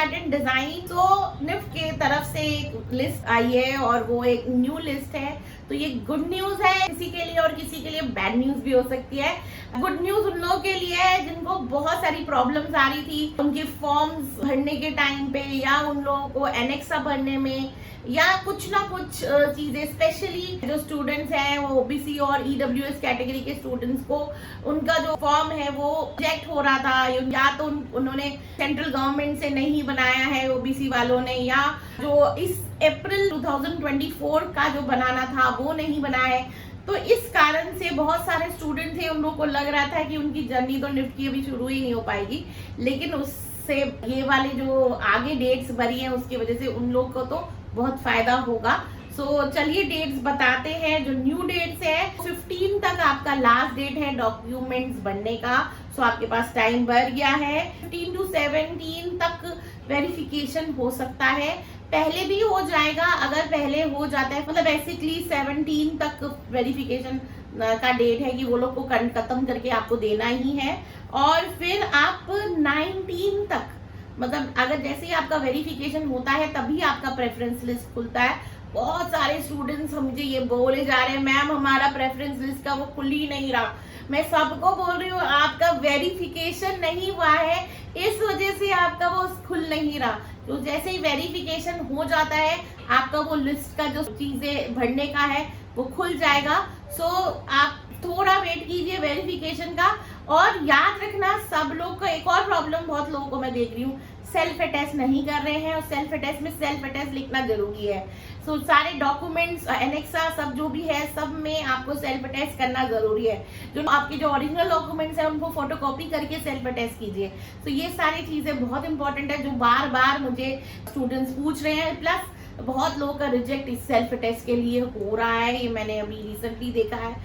Pattern design. तो NIFT के तरफ से एक लिस्ट आई है और वो एक न्यू लिस्ट है, तो ये गुड न्यूज है किसी के लिए और किसी के लिए बैड न्यूज भी हो सकती है। गुड न्यूज उन लोगों के लिए है जिनको बहुत सारी प्रॉब्लम्स आ रही थी उनके फॉर्म्स भरने के टाइम पे, या उन लोगों को एनेक्सा भरने में, या कुछ ना कुछ चीजें, स्पेशली जो स्टूडेंट्स हैं वो ओबीसी और ईडब्ल्यूएस कैटेगरी के स्टूडेंट्स को उनका जो फॉर्म है वो रिजेक्ट हो रहा था, या तो उन्होंने सेंट्रल गवर्नमेंट से नहीं बनाया है ओबीसी वालों ने, या जो इस अप्रैल 2024 का जो बनाना था वो नहीं बनाया है। तो इस कारण से बहुत सारे स्टूडेंट थे, उन लोगों को लग रहा था कि उनकी जर्नी तो निफ्ट की अभी शुरू ही नहीं हो पाएगी, लेकिन उससे ये वाले जो आगे डेट्स भरी हैं उसकी वजह से उन लोग को तो बहुत फायदा होगा। सो चलिए डेट्स बताते हैं। जो न्यू डेट्स है 15 तक आपका लास्ट डेट है डॉक्यूमेंट्स बनने का। सो आपके पास टाइम बढ़ गया है। 15 to 17 तक वेरिफिकेशन हो सकता है, पहले भी हो जाएगा अगर पहले हो जाता है, मतलब बेसिकली 17 तक वेरिफिकेशन का डेट है कि वो लोग को खत्म करके आपको देना ही है। और फिर आप 19 तक, मतलब अगर जैसे ही आपका वेरिफिकेशन होता है तभी आपका प्रेफरेंस लिस्ट खुलता है। बहुत सारे स्टूडेंट्स मुझे ये बोले जा रहे हैं मैम हमारा प्रेफरेंस लिस्ट का वो खुल ही नहीं रहा। मैं सबको बोल रही हूँ आपका वेरिफिकेशन नहीं हुआ है, इस वजह से आपका वो खुल नहीं रहा। तो जैसे ही वेरिफिकेशन हो जाता है आपका वो लिस्ट का जो चीजें भरने का है वो खुल जाएगा। सो आप थोड़ा वेट कीजिए वेरिफिकेशन का। और याद रखना सब लोग को एक और प्रॉब्लम बहुत लोगों को मैं देख रही हूँ, सेल्फ अटेस्ट नहीं कर रहे हैं, और सेल्फ अटेस्ट में सेल्फ अटेस्ट लिखना जरूरी है। सो सारे डॉक्यूमेंट्स एनेक्सा सब जो भी है सब में आपको सेल्फ अटेस्ट करना जरूरी है। जो आपके जो ओरिजिनल डॉक्यूमेंट्स है उनको फोटोकॉपी करके सेल्फ अटेस्ट कीजिए। तो ये सारी चीजें बहुत इंपॉर्टेंट है जो बार बार मुझे स्टूडेंट्स पूछ रहे हैं। प्लस बहुत लोगों का रिजेक्ट इस सेल्फ अटेस्ट के लिए हो रहा है, ये मैंने अभी रिसेंटली देखा है,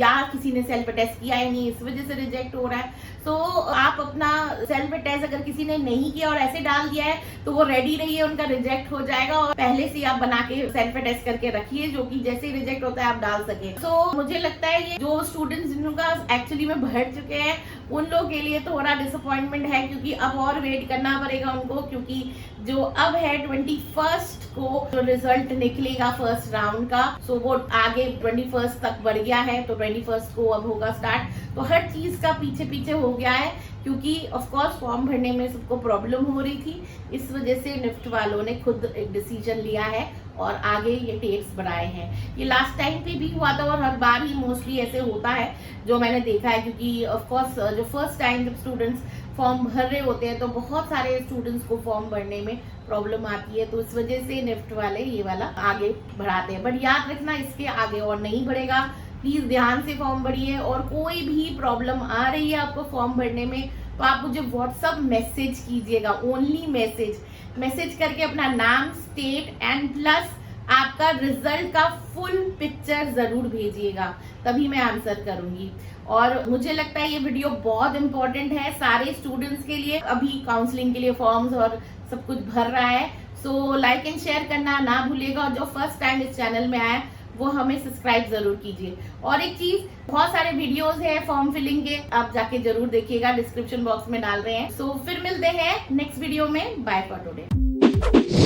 या किसी ने सेल्फ अटेस्ट किया ही नहीं इस वजह से रिजेक्ट हो रहा है। तो आप अपना सेल्फ अटेस्ट अगर किसी ने नहीं किया और ऐसे डाल दिया है तो वो रेडी रहिए, उनका रिजेक्ट हो जाएगा। और पहले से आप बना के सेल्फ अटेस्ट करके रखिए जो कि जैसे ही रिजेक्ट होता है आप डाल सके। तो मुझे लगता है ये जो स्टूडेंट्स जिनका एक्चुअली में भर चुके हैं उन लोगों के लिए थोड़ा डिसअपॉइंटमेंट है, क्योंकि अब और वेट करना पड़ेगा उनको, क्योंकि जो अब है 21 को जो रिजल्ट निकलेगा फर्स्ट राउंड का, सो वो आगे 21 तक बढ़ गया है, तो 21 को अब होगा स्टार्ट। तो हर चीज का पीछे पीछे हो गया है, क्योंकि ऑफ कोर्स फॉर्म भरने में सबको प्रॉब्लम हो रही थी, इस वजह से निफ्ट वालों ने खुद एक डिसीजन लिया है और आगे ये डेट्स बढ़ाए हैं। ये लास्ट टाइम पे भी हुआ था और हर बार ही मोस्टली ऐसे होता है जो मैंने देखा है, क्योंकि ऑफ कोर्स जो फर्स्ट टाइम जब स्टूडेंट्स फॉर्म भर रहे होते हैं तो बहुत सारे स्टूडेंट्स को फॉर्म भरने में प्रॉब्लम आती है, तो इस वजह से निफ्ट वाले ये वाला आगे बढ़ाते हैं। बट याद रखना इसके आगे और नहीं बढ़ेगा, प्लीज ध्यान से फॉर्म भरिए। और कोई भी प्रॉब्लम आ रही है आपको फॉर्म भरने में तो आप मुझे व्हाट्सएप मैसेज कीजिएगा, ओनली मैसेज करके अपना नाम, स्टेट एंड प्लस आपका रिजल्ट का फुल पिक्चर जरूर भेजिएगा, तभी मैं आंसर करूंगी। और मुझे लगता है ये वीडियो बहुत इंपॉर्टेंट है सारे स्टूडेंट्स के लिए, अभी काउंसलिंग के लिए फॉर्म्स और सब कुछ भर रहा है। सो लाइक एंड शेयर करना ना भूलिएगा, और जो फर्स्ट टाइम इस चैनल में आया वो हमें सब्सक्राइब जरूर कीजिए। और एक चीज, बहुत सारे वीडियोस है फॉर्म फिलिंग के, आप जाके जरूर देखिएगा, डिस्क्रिप्शन बॉक्स में डाल रहे हैं। सो फिर मिलते हैं नेक्स्ट वीडियो में। Bye for today.